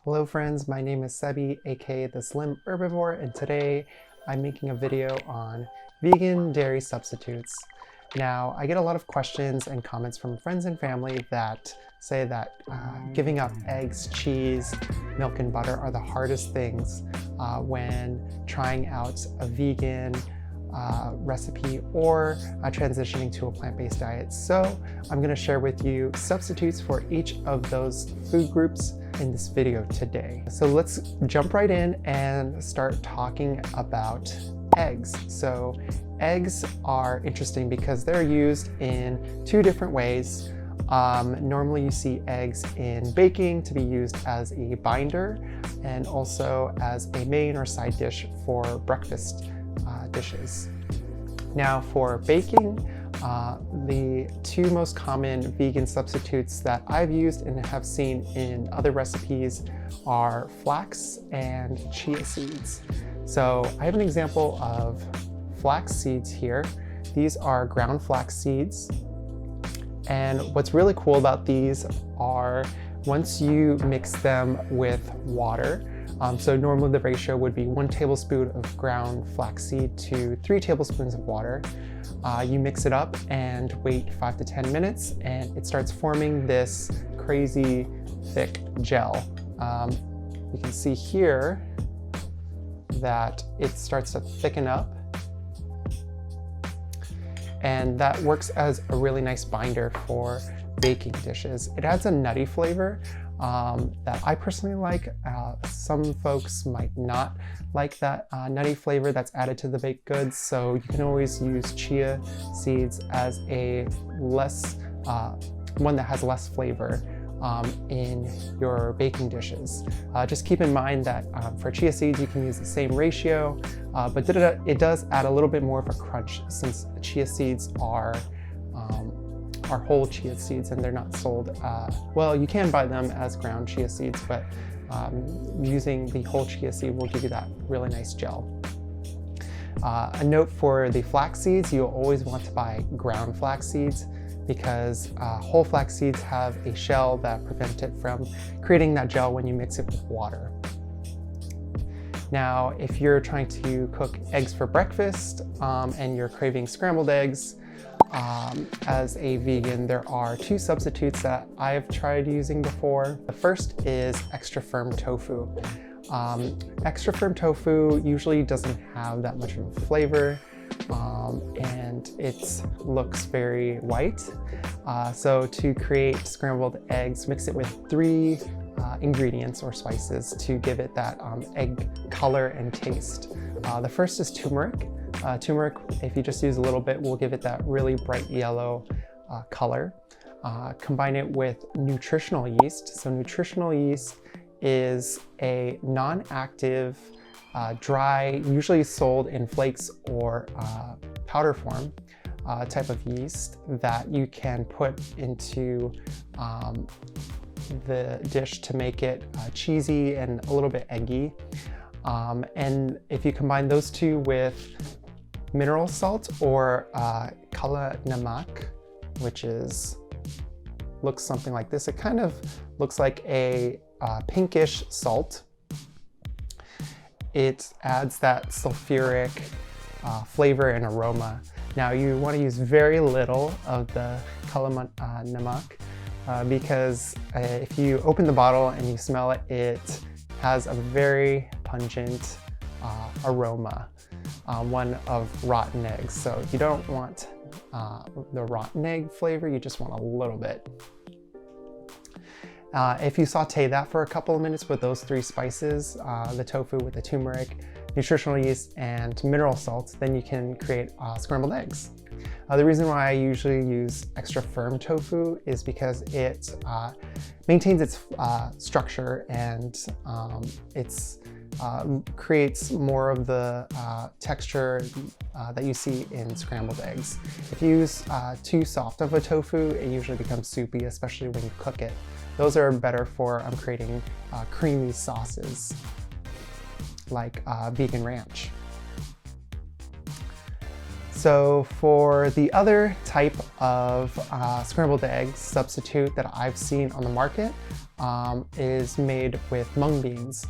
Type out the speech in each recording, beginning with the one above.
Hello friends, my name is Sebi, aka the Slim Herbivore, and today I'm making a video on vegan dairy substitutes. Now, I get a lot of questions and comments from friends and family that say that giving up eggs, cheese, milk, and butter are the hardest things when trying out a vegan recipe or transitioning to a plant-based diet. So I'm going to share with you substitutes for each of those food groups in this video today. So let's jump right in and start talking about eggs. So eggs are interesting because they're used in two different ways. Normally you see eggs in baking to be used as a binder and also as a main or side dish for breakfast dishes. Now for baking, the two most common vegan substitutes that I've used and have seen in other recipes are flax and chia seeds. So I have an example of flax seeds here. These are ground flax seeds. And what's really cool about these are once you mix them with water, so normally the ratio would be 1 tablespoon of ground flaxseed to 3 tablespoons of water. You mix it up and wait 5 to 10 minutes and it starts forming this crazy thick gel. You can see here that it starts to thicken up, and that works as a really nice binder for baking dishes. It adds a nutty flavor that I personally like. Some folks might not like that nutty flavor that's added to the baked goods, so you can always use chia seeds as a one that has less flavor in your baking dishes. Just keep in mind that for chia seeds you can use the same ratio, but it does add a little bit more of a crunch since chia seeds are whole chia seeds and they're not sold. Well, you can buy them as ground chia seeds, but using the whole chia seed will give you that really nice gel. A note for the flax seeds, you'll always want to buy ground flax seeds because whole flax seeds have a shell that prevents it from creating that gel when you mix it with water. Now, if you're trying to cook eggs for breakfast and you're craving scrambled eggs, as a vegan, there are two substitutes that I've tried using before. The first is extra firm tofu. Extra firm tofu usually doesn't have that much of a flavor and it looks very white. So to create scrambled eggs, mix it with 3 ingredients or spices to give it that egg color and taste. The first is turmeric. Turmeric, if you just use a little bit, will give it that really bright yellow color. Combine it with nutritional yeast. So nutritional yeast is a non-active, dry, usually sold in flakes or powder form type of yeast that you can put into the dish to make it cheesy and a little bit eggy. And if you combine those two with mineral salt or kala namak, which looks something like this. It kind of looks like a pinkish salt. It adds that sulfuric flavor and aroma. Now you want to use very little of the kala namak because if you open the bottle and you smell it, it has a very pungent aroma. One of rotten eggs. So you don't want the rotten egg flavor, you just want a little bit. If you saute that for a couple of minutes with those 3 spices, the tofu with the turmeric, nutritional yeast, and mineral salts, then you can create scrambled eggs. The reason why I usually use extra firm tofu is because it maintains its structure and creates more of the texture that you see in scrambled eggs. If you use too soft of a tofu, it usually becomes soupy, especially when you cook it. Those are better for creating creamy sauces like vegan ranch. So for the other type of scrambled egg substitute that I've seen on the market is made with mung beans.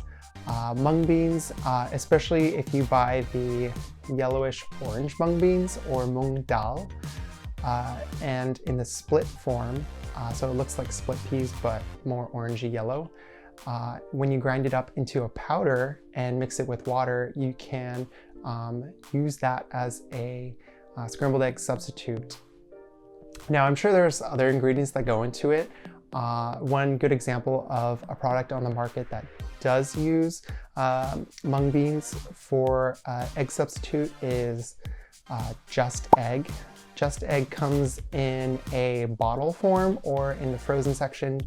Mung beans, especially if you buy the yellowish orange mung beans or mung dal, and in the split form, so it looks like split peas but more orangey yellow. When you grind it up into a powder and mix it with water, you can use that as a scrambled egg substitute. Now, I'm sure there's other ingredients that go into it. One good example of a product on the market that does use mung beans for egg substitute is Just Egg. Just Egg comes in a bottle form or in the frozen section.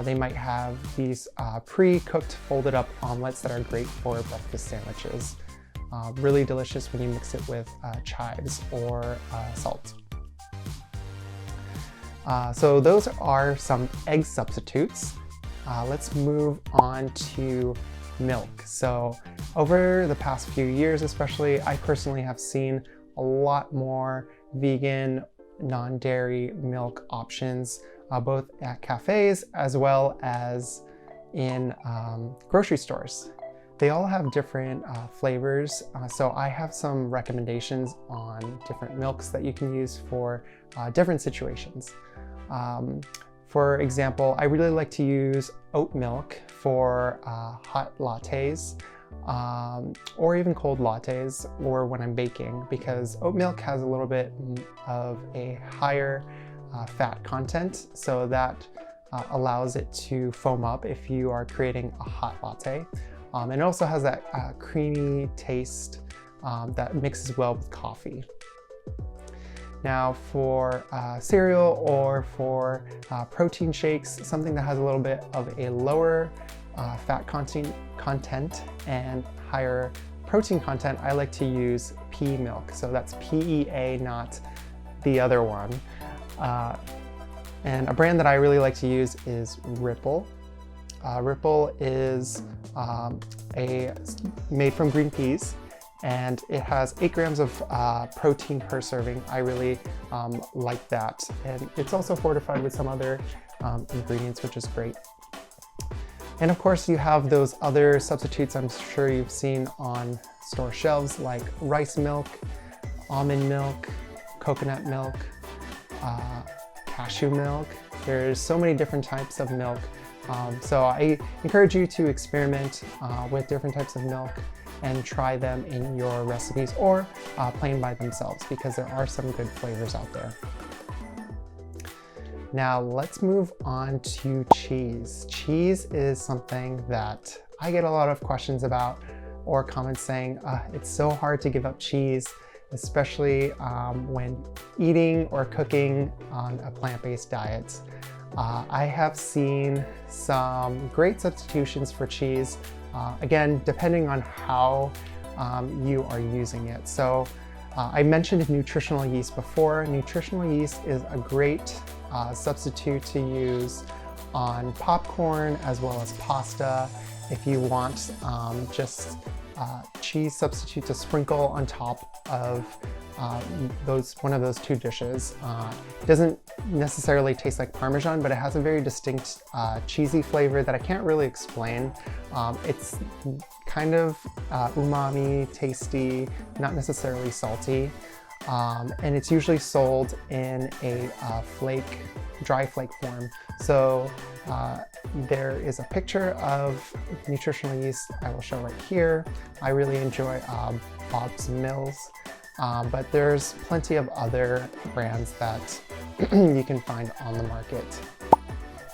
They might have these pre-cooked folded up omelets that are great for breakfast sandwiches. Really delicious when you mix it with chives or salt. So those are some egg substitutes. Let's move on to milk. So over the past few years especially, I personally have seen a lot more vegan, non-dairy milk options, both at cafes as well as in grocery stores. They all have different flavors, so I have some recommendations on different milks that you can use for different situations. For example, I really like to use oat milk for hot lattes, or even cold lattes, or when I'm baking, because oat milk has a little bit of a higher fat content, so that allows it to foam up if you are creating a hot latte. And it also has that creamy taste that mixes well with coffee. Now for cereal or for protein shakes, something that has a little bit of a lower fat content and higher protein content, I like to use pea milk. So that's PEA, not the other one. And a brand that I really like to use is Ripple. Ripple is made from green peas, and it has 8 grams of protein per serving. I really like that. And it's also fortified with some other ingredients, which is great. And of course, you have those other substitutes I'm sure you've seen on store shelves, like rice milk, almond milk, coconut milk, cashew milk. There's so many different types of milk. So I encourage you to experiment with different types of milk and try them in your recipes, or plain by themselves, because there are some good flavors out there. Now let's move on to cheese. Cheese is something that I get a lot of questions about, or comments saying it's so hard to give up cheese, especially when eating or cooking on a plant-based diet. I have seen some great substitutions for cheese, again, depending on how you are using it. So I mentioned nutritional yeast before. Nutritional yeast is a great substitute to use on popcorn as well as pasta. If you want just cheese substitute to sprinkle on top of one of those two dishes. It doesn't necessarily taste like Parmesan, but it has a very distinct cheesy flavor that I can't really explain. It's kind of umami, tasty, not necessarily salty. And it's usually sold in a dry flake form. So there is a picture of nutritional yeast I will show right here. I really enjoy Bob's Mills, but there's plenty of other brands that you can find on the market.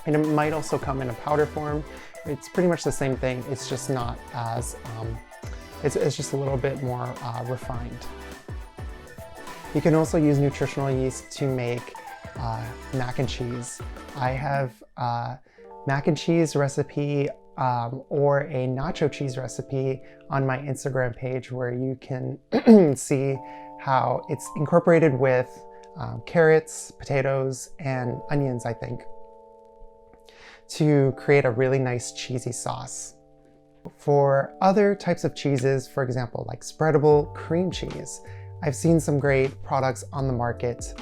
And it might also come in a powder form. It's pretty much the same thing, it's just not as, it's just a little bit more refined. You can also use nutritional yeast to make mac and cheese. I have a mac and cheese recipe or a nacho cheese recipe on my Instagram page, where you can see how it's incorporated with carrots, potatoes, and onions, I think, to create a really nice cheesy sauce. For other types of cheeses, for example, like spreadable cream cheese, I've seen some great products on the market.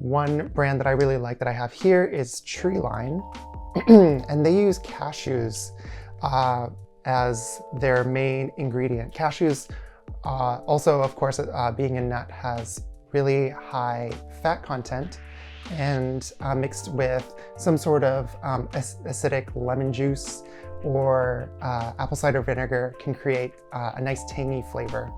One brand that I really like that I have here is Treeline. and they use cashews as their main ingredient. Cashews also, of course, being a nut, has really high fat content, and mixed with some sort of acidic lemon juice or apple cider vinegar can create a nice tangy flavor.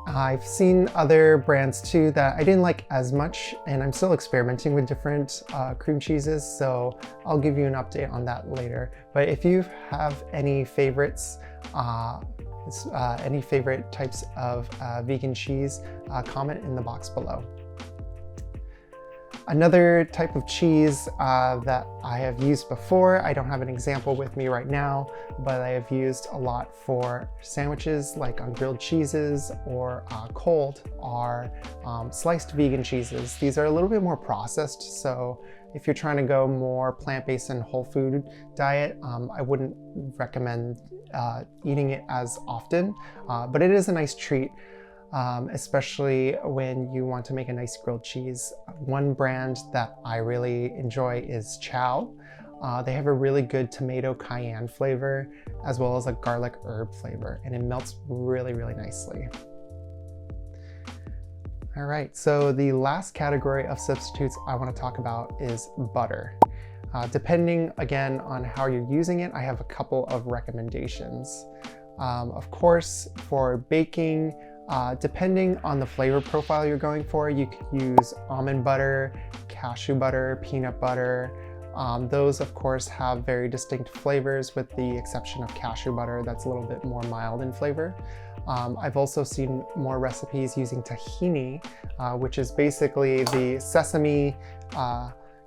I've seen other brands too that I didn't like as much, and I'm still experimenting with different cream cheeses, so I'll give you an update on that later. But if you have any favorites, any favorite types of vegan cheese, comment in the box below. Another type of cheese that I have used before, I don't have an example with me right now, but I have used a lot for sandwiches, like on grilled cheeses or cold, are sliced vegan cheeses. These are a little bit more processed, so if you're trying to go more plant-based and whole food diet, I wouldn't recommend eating it as often, but it is a nice treat. Especially when you want to make a nice grilled cheese. One brand that I really enjoy is Chao. They have a really good tomato cayenne flavor, as well as a garlic herb flavor, and it melts really, really nicely. All right, so the last category of substitutes I want to talk about is butter. Depending, again, on how you're using it, I have a couple of recommendations. Of course, for baking, depending on the flavor profile you're going for, you could use almond butter, cashew butter, peanut butter. Those, of course, have very distinct flavors, with the exception of cashew butter that's a little bit more mild in flavor. I've also seen more recipes using tahini, which is basically the sesame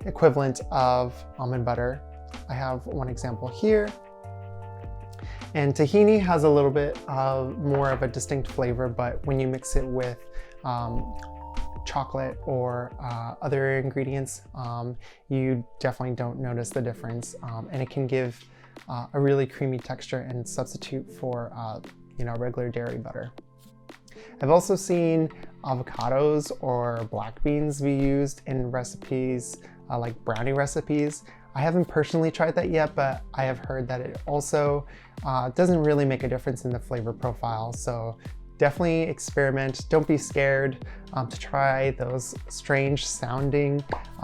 equivalent of almond butter. I have one example here. And tahini has a little bit more of a distinct flavor, but when you mix it with chocolate or other ingredients, you definitely don't notice the difference, and it can give a really creamy texture and substitute for regular dairy butter. I've also seen avocados or black beans be used in recipes like brownie recipes. I haven't personally tried that yet, but I have heard that it also doesn't really make a difference in the flavor profile. So definitely experiment. Don't be scared to try those strange sounding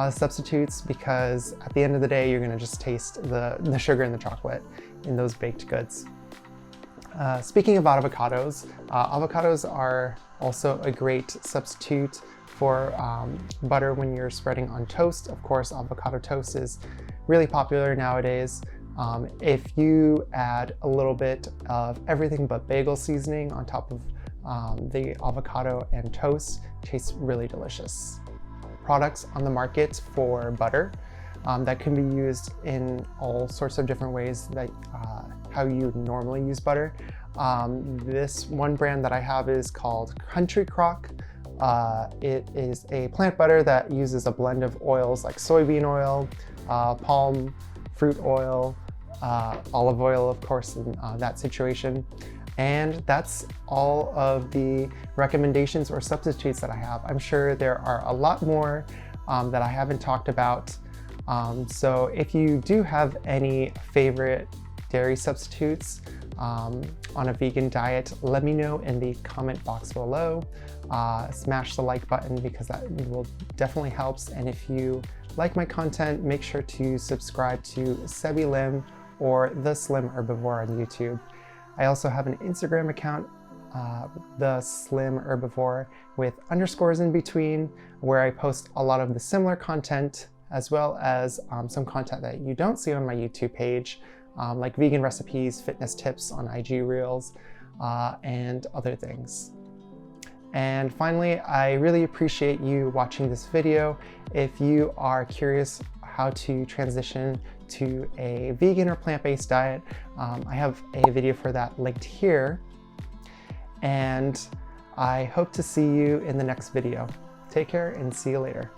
substitutes, because at the end of the day, you're gonna just taste the sugar and the chocolate in those baked goods. Speaking of avocados, avocados are also a great substitute for butter when you're spreading on toast. Of course, avocado toast is really popular nowadays. If you add a little bit of everything but bagel seasoning on top of the avocado and toast, it tastes really delicious. Products on the market for butter that can be used in all sorts of different ways, like how you normally use butter. This one brand that I have is called Country Crock. It is a plant butter that uses a blend of oils like soybean oil, palm fruit oil, olive oil, of course, in that situation. And that's all of the recommendations or substitutes that I have. I'm sure there are a lot more that I haven't talked about. So if you do have any favorite dairy substitutes on a vegan diet, let me know in the comment box below. Smash the like button, because that will definitely helps. And if you like my content, make sure to subscribe to Sebi Lim or The Slim Herbivore on YouTube. I also have an Instagram account, The Slim Herbivore, with underscores in between, where I post a lot of the similar content, as well as some content that you don't see on my YouTube page, like vegan recipes, fitness tips on IG Reels, and other things. And finally, I really appreciate you watching this video. If you are curious how to transition to a vegan or plant-based diet, I have a video for that linked here. And I hope to see you in the next video. Take care and see you later.